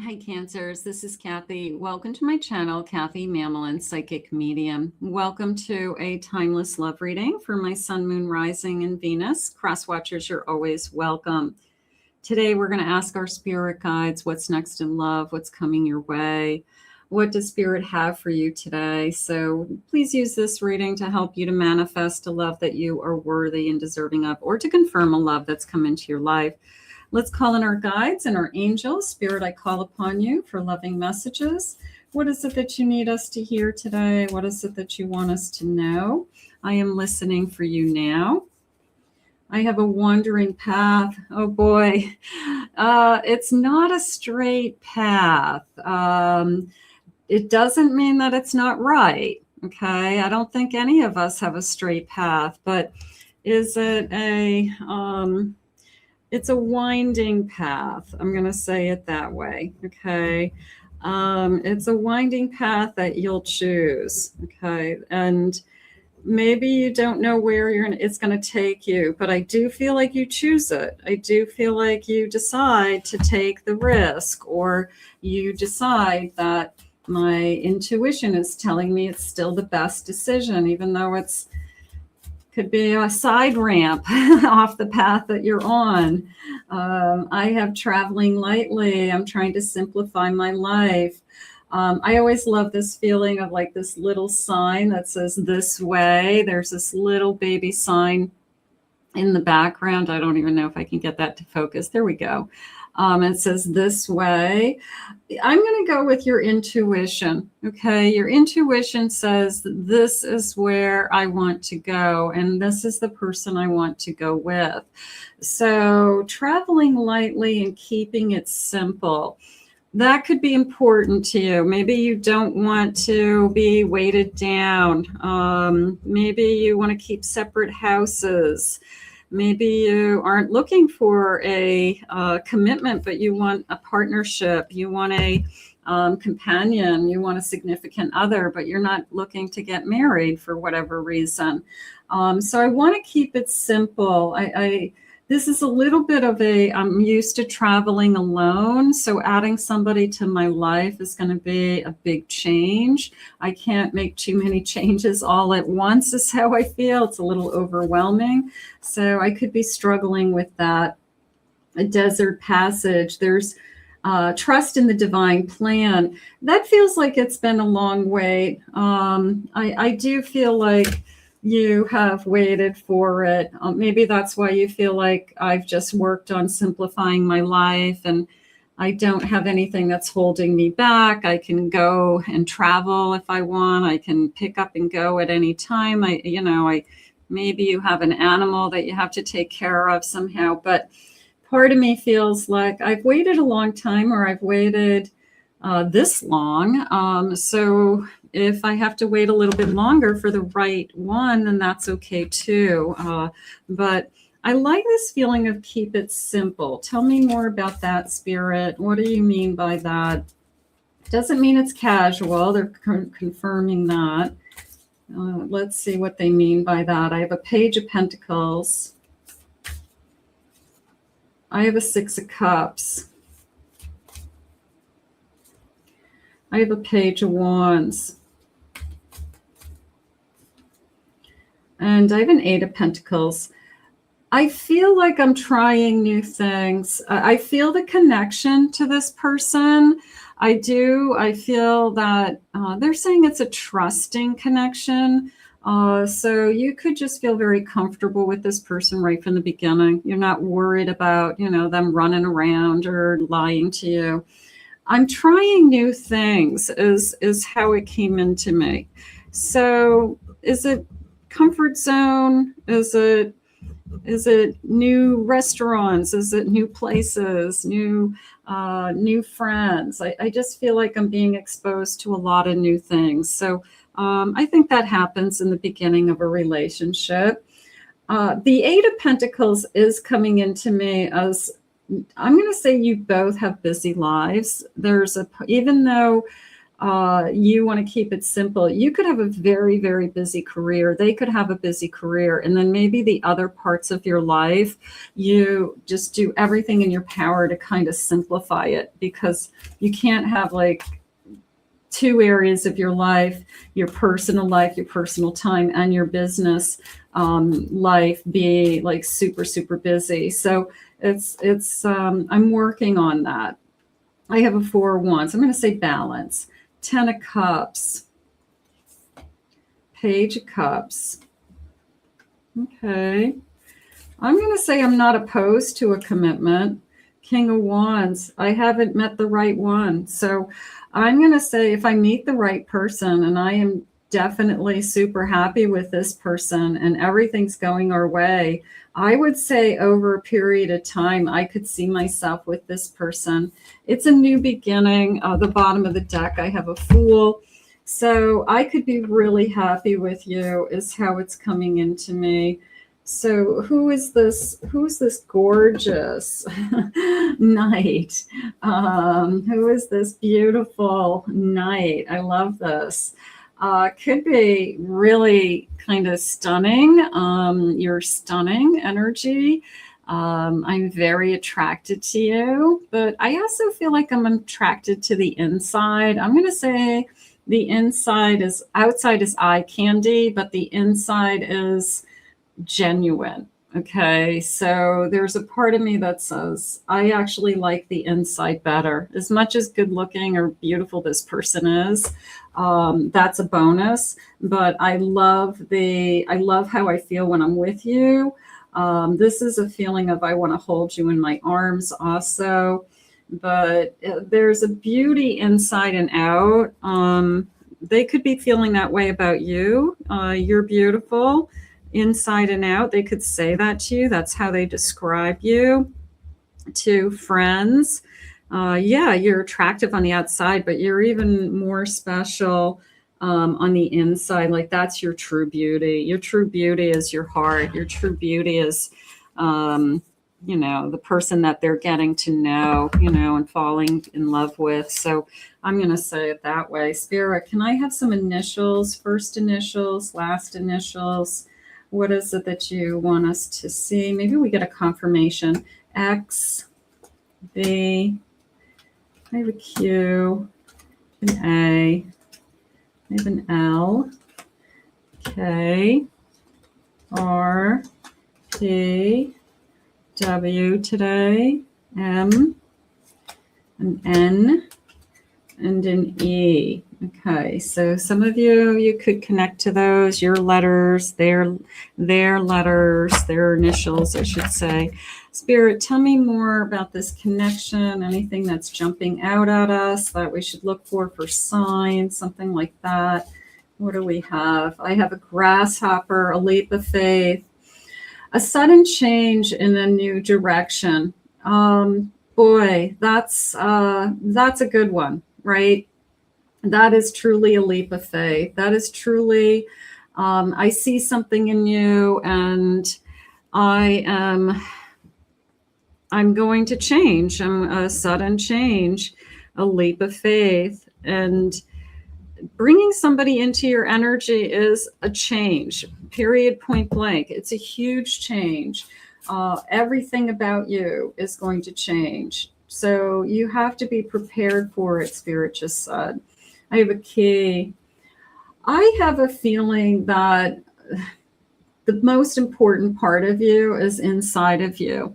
Hi, Cancers. This is Kathy. Welcome to my channel, Kathy Mamolen, Psychic Medium. Welcome to a timeless love reading for my Sun, Moon, Rising, and Venus. Cross watchers, you're always welcome. Today, we're going to ask our spirit guides what's next in love, what's coming your way. What does Spirit have for you today? So please use this reading to help you to manifest a love that you are worthy and deserving of, or to confirm a love that's come into your life. Let's call in our guides and our angels. Spirit, I call upon you for loving messages. What is it that you need us to hear today? What is it that you want us to know? I am listening for you now. I have a wandering path. Oh boy, it's not a straight path. It doesn't mean that it's not right. Okay, I don't think any of us have a straight path, but is it a it's a winding path. I'm going to say it that way. Okay. It's a winding path that you'll choose. Okay. And maybe you don't know where it's going to take you, but I do feel like you choose it. I do feel like you decide to take the risk, or you decide that my intuition is telling me it's still the best decision, even though it's could be a side ramp off the path that you're on. I have traveling lightly. I'm trying to simplify my life. I always love this feeling of like this little sign that says this way. There's this little baby sign in the background. I don't even know if I can get that to focus. There we go. It says this way. I'm going to go with your intuition. Okay. Your intuition says this is where I want to go, and this is the person I want to go with. So traveling lightly and keeping it simple, that could be important to you. Maybe you don't want to be weighted down. Maybe you want to keep separate houses. Maybe you aren't looking for a commitment, but you want a partnership. You want a companion. You want a significant other, but you're not looking to get married for whatever reason. So I want to keep it simple. This is a little bit of I'm used to traveling alone, so adding somebody to my life is going to be a big change. I can't make too many changes all at once is how I feel. It's a little overwhelming. So I could be struggling with that. A desert passage. There's trust in the divine plan. That feels like it's been a long wait. I do feel like you have waited for it. Maybe that's why you feel like I've just worked on simplifying my life and I don't have anything that's holding me back. I can go and travel if I want. I can pick up and go at any time. Maybe you have an animal that you have to take care of somehow, but part of me feels like I've waited a long time, or I've waited this long. So if I have to wait a little bit longer for the right one, then that's okay too. But I like this feeling of keep it simple. Tell me more about that, Spirit. What do you mean by that? Doesn't mean it's casual. They're confirming that. Let's see what they mean by that. I have a Page of Pentacles. I have a Six of Cups. I have a Page of Wands. And I have an Eight of Pentacles. I feel like I'm trying new things. I feel the connection to this person. I do. I feel that they're saying it's a trusting connection. So you could just feel very comfortable with this person right from the beginning. You're not worried about, them running around or lying to you. I'm trying new things is how it came into me. So is it comfort zone? Is it new restaurants? Is it new places, new friends? I just feel like I'm being exposed to a lot of new things. So I think that happens in the beginning of a relationship. The Eight of Pentacles is coming into me as, I'm going to say you both have busy lives. Even though You want to keep it simple. You could have a very, very busy career. They could have a busy career. And then maybe the other parts of your life, you just do everything in your power to kind of simplify it, because you can't have like two areas of your life, your personal life, your personal time, and your business life be like super, super busy. So I'm working on that. I have a 4 of Wands. I'm going to say balance. 10 of Cups, Page of Cups. Okay. I'm going to say I'm not opposed to a commitment. King of Wands. I haven't met the right one. So I'm going to say if I meet the right person, and I am definitely super happy with this person and everything's going our way, I would say over a period of time, I could see myself with this person. It's a new beginning. The bottom of the deck, I have a Fool. So I could be really happy with you is how it's coming into me. So who is this gorgeous knight? Who is this beautiful knight? I love this. Could be really kind of stunning. You're stunning energy. I'm very attracted to you, but I also feel like I'm attracted to the inside. I'm going to say the inside is, outside is eye candy, but the inside is genuine. Okay, so there's a part of me that says I actually like the inside better. As much as good looking or beautiful this person is, that's a bonus. But I love how I feel when I'm with you. This is a feeling of I want to hold you in my arms also. But there's a beauty inside and out. They could be feeling that way about you. You're beautiful. Inside and out, they could say that to you. That's how they describe you to friends. Yeah, you're attractive on the outside, but you're even more special on the inside. Like that's your true beauty. Your true beauty is your heart. Your true beauty is, the person that they're getting to know, and falling in love with. So I'm going to say it that way. Spirit, can I have some initials? First initials, last initials? What is it that you want us to see? Maybe we get a confirmation. X, B, I have a Q, an A, I have an L, K, R, T, W today, M, an N, and an E. Okay, so some of you could connect to those, your letters, their letters, their initials, I should say. Spirit, tell me more about this connection, anything that's jumping out at us that we should look for signs, something like that. What do we have? I have a grasshopper, a leap of faith, a sudden change in a new direction. Boy, that's a good one, right? That is truly a leap of faith. That is truly, I see something in you, and I'm going to change. I'm a sudden change, a leap of faith, and bringing somebody into your energy is a change. Period. Point blank. It's a huge change. Everything about you is going to change. So you have to be prepared for it. Spirit just said. I have a key. I have a feeling that the most important part of you is inside of you.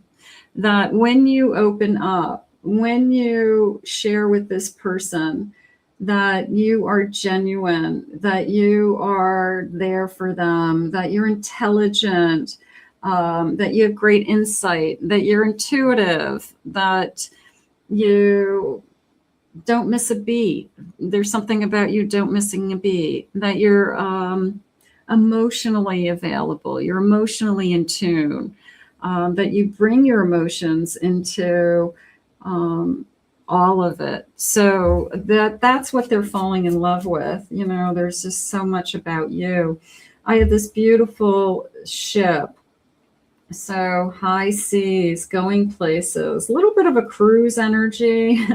That when you open up, when you share with this person, that you are genuine, that you are there for them, that you're intelligent, that you have great insight, that you're intuitive, that you don't miss a beat. There's something about you don't missing a beat, that you're emotionally available, you're emotionally in tune, that you bring your emotions into all of it. So that's what they're falling in love with. There's just so much about you. I have this beautiful ship. So high seas, going places, a little bit of a cruise energy.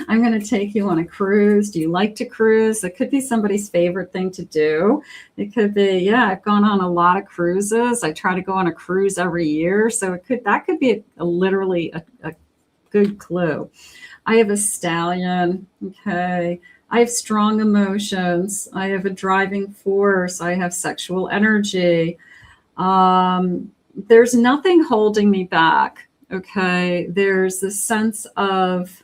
I'm going to take you on a cruise. Do you like to cruise? It could be somebody's favorite thing to do. It could be, yeah, I've gone on a lot of cruises. I try to go on a cruise every year. So that could be literally a good clue. I have a stallion. Okay. I have strong emotions. I have a driving force. I have sexual energy. There's nothing holding me back. Okay. There's this sense of,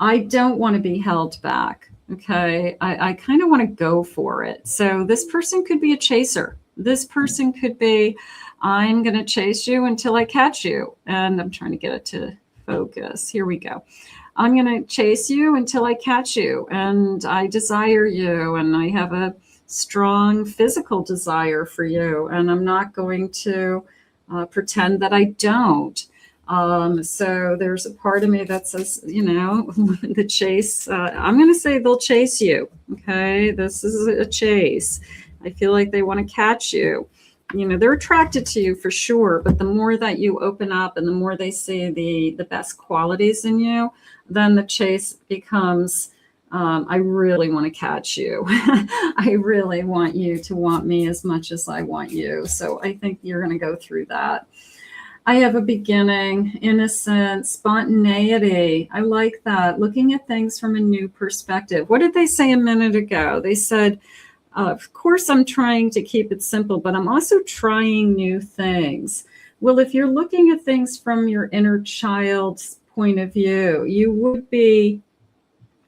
I don't want to be held back. Okay. I kind of want to go for it. So this person could be a chaser. This person could be, I'm going to chase you until I catch you. And I'm trying to get it to focus. Here we go. I'm going to chase you until I catch you. And I desire you. And I have a strong physical desire for you. And I'm not going to pretend that I don't. So there's a part of me that says, the chase, I'm going to say they'll chase you. Okay. This is a chase. I feel like they want to catch you. They're attracted to you for sure, but the more that you open up and the more they see the best qualities in you, then the chase becomes, I really want to catch you. I really want you to want me as much as I want you. So I think you're going to go through that. I have a beginning, innocence, spontaneity. I like that. Looking at things from a new perspective. What did they say a minute ago? They said, of course, I'm trying to keep it simple, but I'm also trying new things. Well, if you're looking at things from your inner child's point of view, you would be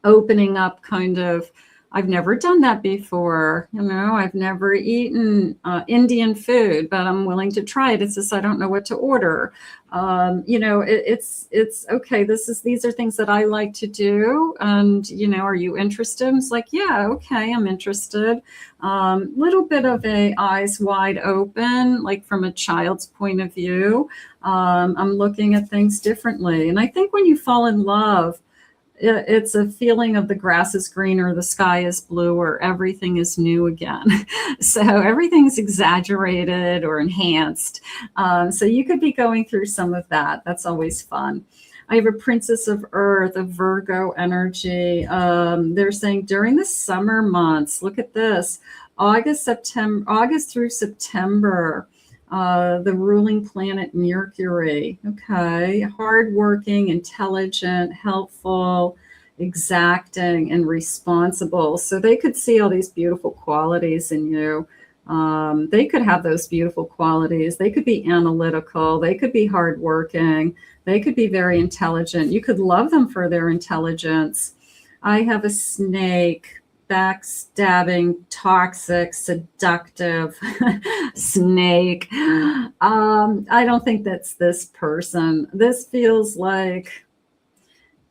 opening up kind of, I've never done that before. I've never eaten Indian food, but I'm willing to try it. It's just, I don't know what to order. It's okay. These are things that I like to do. And, are you interested? It's like, yeah, okay, I'm interested. Little bit of a eyes wide open, like from a child's point of view. I'm looking at things differently. And I think when you fall in love, it's a feeling of the grass is greener, the sky is bluer, everything is new again. So everything's exaggerated or enhanced. So you could be going through some of that. That's always fun. I have a Princess of Earth, a Virgo energy. They're saying during the summer months, look at this, August through September. The ruling planet Mercury. Okay. Hardworking, intelligent, helpful, exacting, and responsible. So they could see all these beautiful qualities in you. They could have those beautiful qualities. They could be analytical. They could be hardworking. They could be very intelligent. You could love them for their intelligence. I have a snake. Backstabbing, toxic, seductive snake. I don't think that's this person. This feels like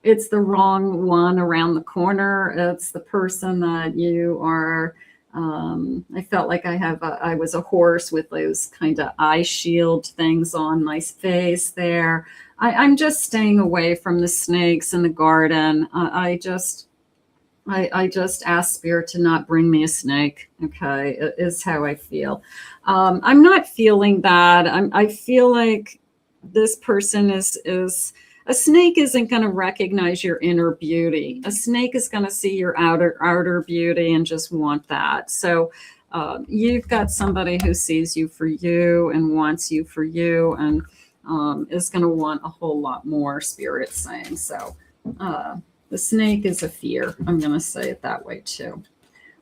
it's the wrong one around the corner. It's the person that you are. I felt like I was a horse with those kind of eye shield things on my face there. I'm just staying away from the snakes in the garden. I just ask Spirit to not bring me a snake. Okay, is how I feel. I'm not feeling that. I feel like this person is a snake isn't going to recognize your inner beauty. A snake is going to see your outer beauty and just want that. So you've got somebody who sees you for you and wants you for you, and is going to want a whole lot more, Spirit's saying. So the snake is a fear. I'm going to say it that way too.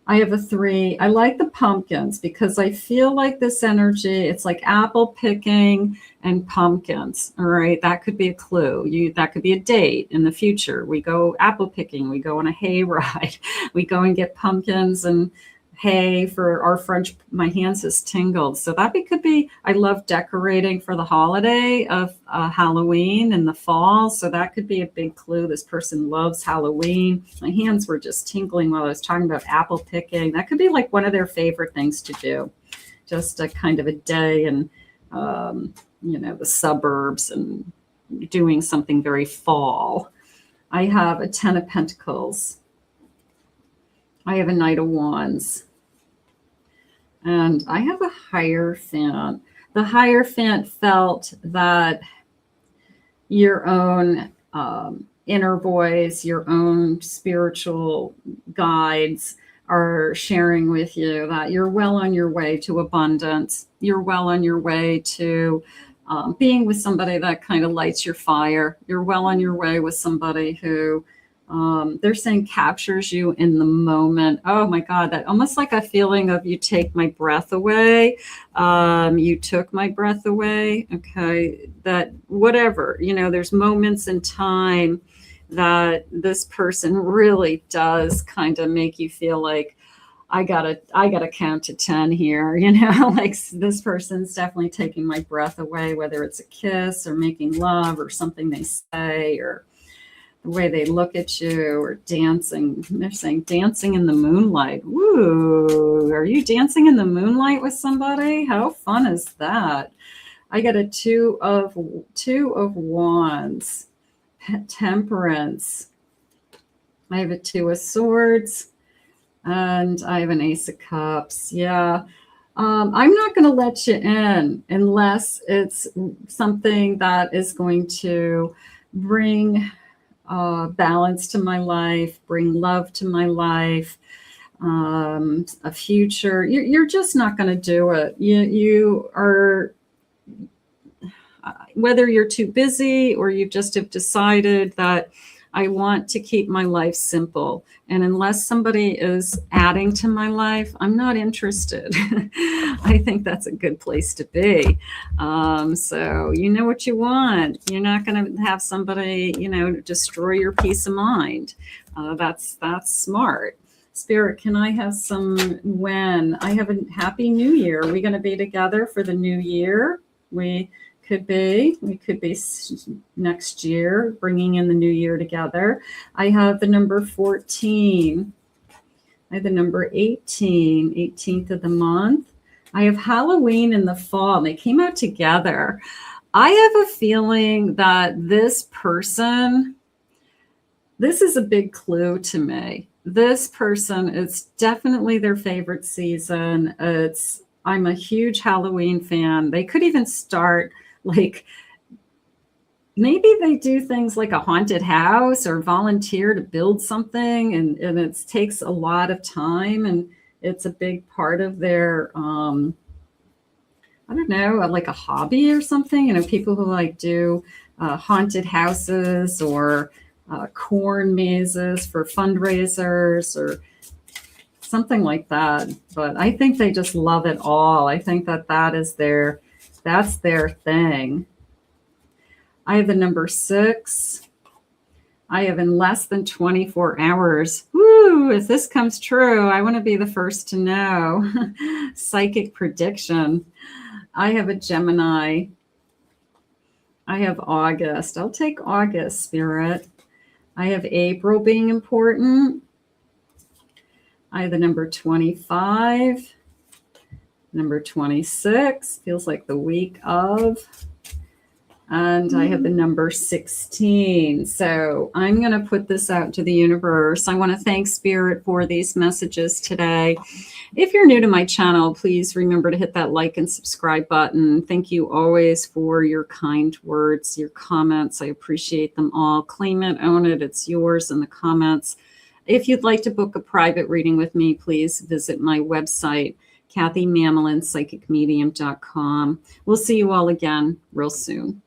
I have a 3. I like the pumpkins because I feel like this energy, it's like apple picking and pumpkins. All right. That could be a clue. That could be a date in the future. We go apple picking. We go on a hay ride. We go and get pumpkins and hay for our French. My hands has tingled. So could be, I love decorating for the holiday of Halloween in the fall. So that could be a big clue. This person loves Halloween. My hands were just tingling while I was talking about apple picking. That could be like one of their favorite things to do. Just a kind of a day in, the suburbs and doing something very fall. I have a 10 of Pentacles. I have a Knight of Wands. And I have a Hierophant. the Hierophant felt that your own inner voice, your own spiritual guides are sharing with you that you're well on your way to abundance. You're well on your way to being with somebody that kind of lights your fire. You're well on your way with somebody who they're saying captures you in the moment. Oh my God, that almost like a feeling of you take my breath away. You took my breath away. Okay, that whatever, there's moments in time that this person really does kind of make you feel like I gotta count to 10 here, like this person's definitely taking my breath away, whether it's a kiss or making love or something they say or the way they look at you or dancing. They're saying dancing in the moonlight. Woo, are you dancing in the moonlight with somebody? How fun is that? I got a two of wands, temperance. I have a 2 of swords. And I have an Ace of Cups. Yeah. I'm not going to let you in unless it's something that is going to bring balance to my life, bring love to my life, a future. You're just not going to do it. You are, whether you're too busy or you just have decided that I want to keep my life simple. And unless somebody is adding to my life, I'm not interested. I think that's a good place to be. So you know what you want. You're not going to have somebody, destroy your peace of mind. That's smart. Spirit, can I have some when? I have a happy new year. Are we going to be together for the new year? We could be next year, bringing in the new year together. I have the number 14. I have the number 18, 18th of the month. I have Halloween in the fall. They came out together. I have a feeling that this person, this is a big clue to me. This person, it's definitely their favorite season. I'm a huge Halloween fan. They could even start like maybe they do things like a haunted house or volunteer to build something and it takes a lot of time and it's a big part of their I don't know, like a hobby or something. People who like do haunted houses or corn mazes for fundraisers or something like that. But I think they just love it all. I think that's their thing. I have the number 6. I have in less than 24 hours. Woo, if this comes true, I want to be the first to know. Psychic prediction. I have a Gemini. I have August. I'll take August, Spirit. I have April being important. I have the number 25. Number 26 feels like the week of, and I have the number 16. So I'm going to put this out to the universe. I want to thank Spirit for these messages today. If you're new to my channel, please remember to hit that like and subscribe button. Thank you always for your kind words, your comments. I appreciate them all. Claim it, own it. It's yours in the comments. If you'd like to book a private reading with me, please visit my website, KathyMamolen, psychicmedium.com. We'll see you all again real soon.